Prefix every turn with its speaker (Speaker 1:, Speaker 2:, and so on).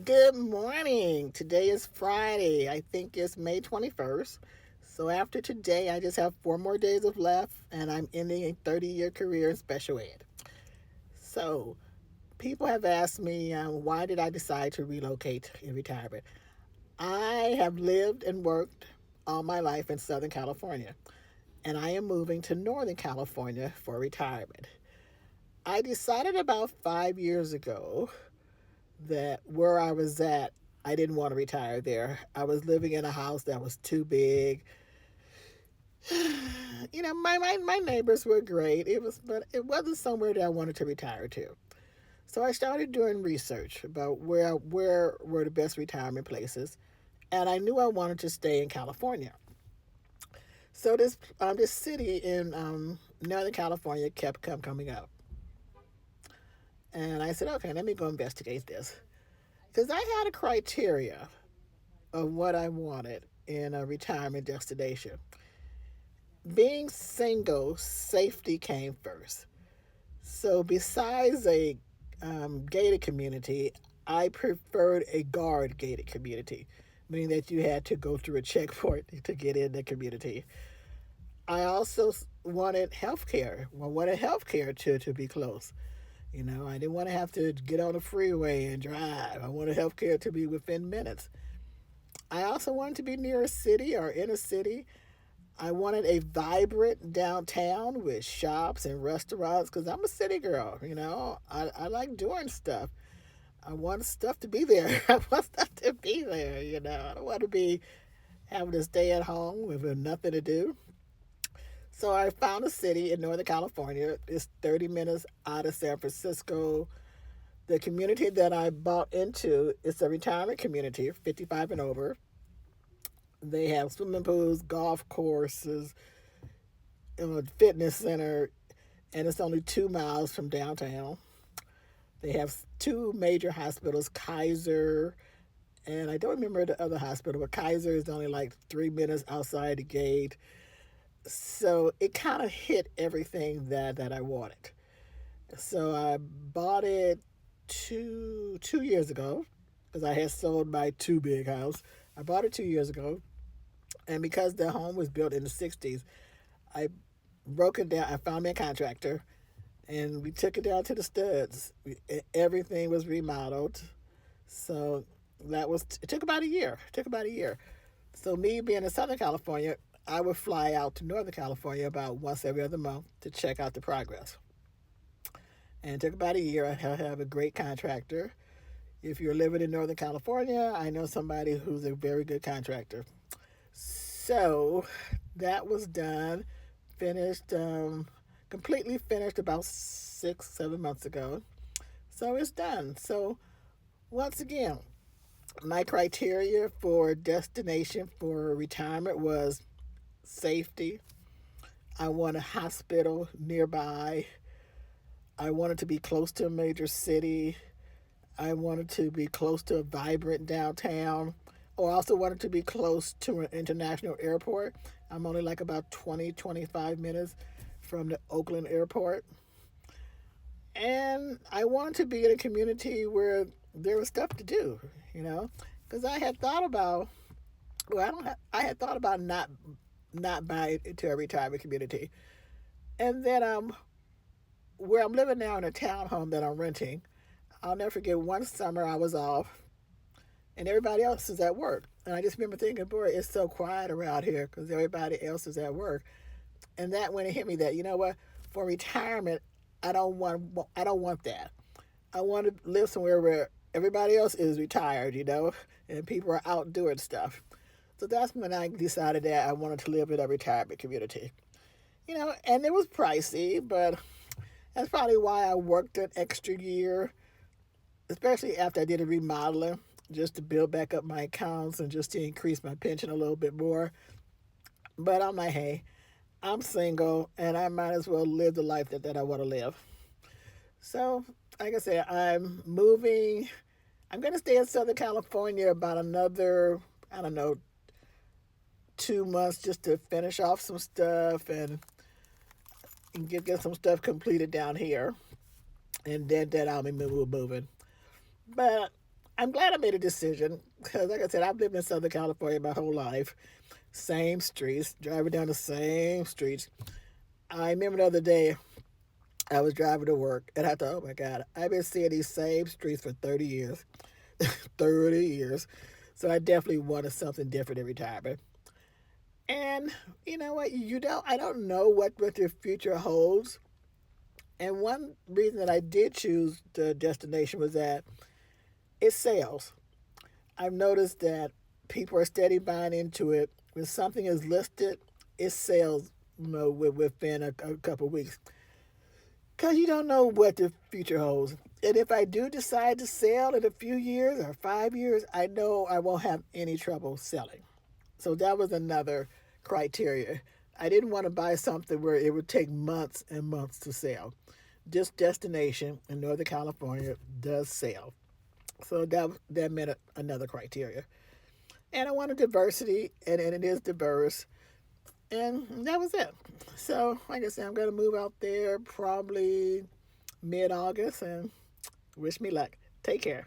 Speaker 1: Good morning. Today is Friday. I think it's May 21st. So after today, I just have 4 more days of left, and I'm ending a 30-year career in special ed. So people have asked me, why did I decide to relocate in retirement? I have lived and worked all my life in Southern California, and I am moving to Northern California for retirement. I decided about 5 years ago that where I was at, I didn't want to retire there. I was living in a house that was too big. My neighbors were great. But it wasn't somewhere that I wanted to retire to. So I started doing research about where were the best retirement places, and I knew I wanted to stay in California. So this city in Northern California kept coming up, and I said, okay, let me go investigate this because I had a criteria of what I wanted in a retirement destination. Being single, safety came first. So, besides a gated community, I preferred a guard gated community, meaning that you had to go through a checkpoint to get in the community. I also wanted healthcare. I wanted healthcare to be close. I didn't want to have to get on the freeway and drive. I wanted healthcare to be within minutes. I also wanted to be near a city or in a city. I wanted a vibrant downtown with shops and restaurants because I'm a city girl. I like doing stuff. I want stuff to be there. I want stuff to be there. I don't want to be having to stay at home with nothing to do. So I found a city in Northern California. It's 30 minutes out of San Francisco. The community that I bought into is a retirement community, 55 and over. They have swimming pools, golf courses, fitness center, and it's only 2 miles from downtown. They have two major hospitals, Kaiser, and I don't remember the other hospital, but Kaiser is only like 3 minutes outside the gate. So it kind of hit everything that I wanted. So I bought it two years ago because I had sold my too big house. I bought it 2 years ago, and because the home was built in the '60s, I broke it down. I found me a contractor, and we took it down to the studs. Everything was remodeled, so it took about a year. It took about a year. So me being in Southern California, I would fly out to Northern California about once every other month to check out the progress. And it took about a year. I have a great contractor. If you're living in Northern California, I know somebody who's a very good contractor. So that was done, finished, completely finished about 6, 7 months ago. So it's done. So once again, my criteria for destination for retirement was safety. I want a hospital nearby. I wanted to be close to a major city. I wanted to be close to a vibrant downtown. Or I also wanted to be close to an international airport. I'm only like about 20, 25 minutes from the Oakland airport. And I wanted to be in a community where there was stuff to do, you know, because I had thought about, well, I had thought about not buying into a retirement community. And then where I'm living now in a townhome that I'm renting, I'll never forget one summer I was off and everybody else is at work. And I just remember thinking, boy, it's so quiet around here because everybody else is at work. And that when it hit me that, you know what, for retirement, I don't want that. I want to live somewhere where everybody else is retired, and people are out doing stuff. So that's when I decided that I wanted to live in a retirement community. And it was pricey, but that's probably why I worked an extra year, especially after I did a remodeling, just to build back up my accounts and just to increase my pension a little bit more. But I'm like, hey, I'm single and I might as well live the life that I want to live. So, like I said, I'm moving. I'm going to stay in Southern California about another, I don't know, 2 months just to finish off some stuff and get some stuff completed down here. And then I'll be moving. But I'm glad I made a decision because, like I said, I've lived in Southern California my whole life. Same streets, driving down the same streets. I remember the other day I was driving to work and I thought, oh my God, I've been seeing these same streets for 30 years. 30 years. So I definitely wanted something different in retirement. And you know what? I don't know what the future holds. And one reason that I did choose the destination was that it sells. I've noticed that people are steady buying into it. When something is listed, it sells, within a couple of weeks. Because you don't know what the future holds. And if I do decide to sell in a few years or 5 years, I know I won't have any trouble selling. So that was another criteria. I didn't want to buy something where it would take months and months to sell. This destination in Northern California does sell. So that meant another criteria. And I wanted diversity, and it is diverse. And that was it. So, like I said, I'm going to move out there probably mid August and wish me luck. Take care.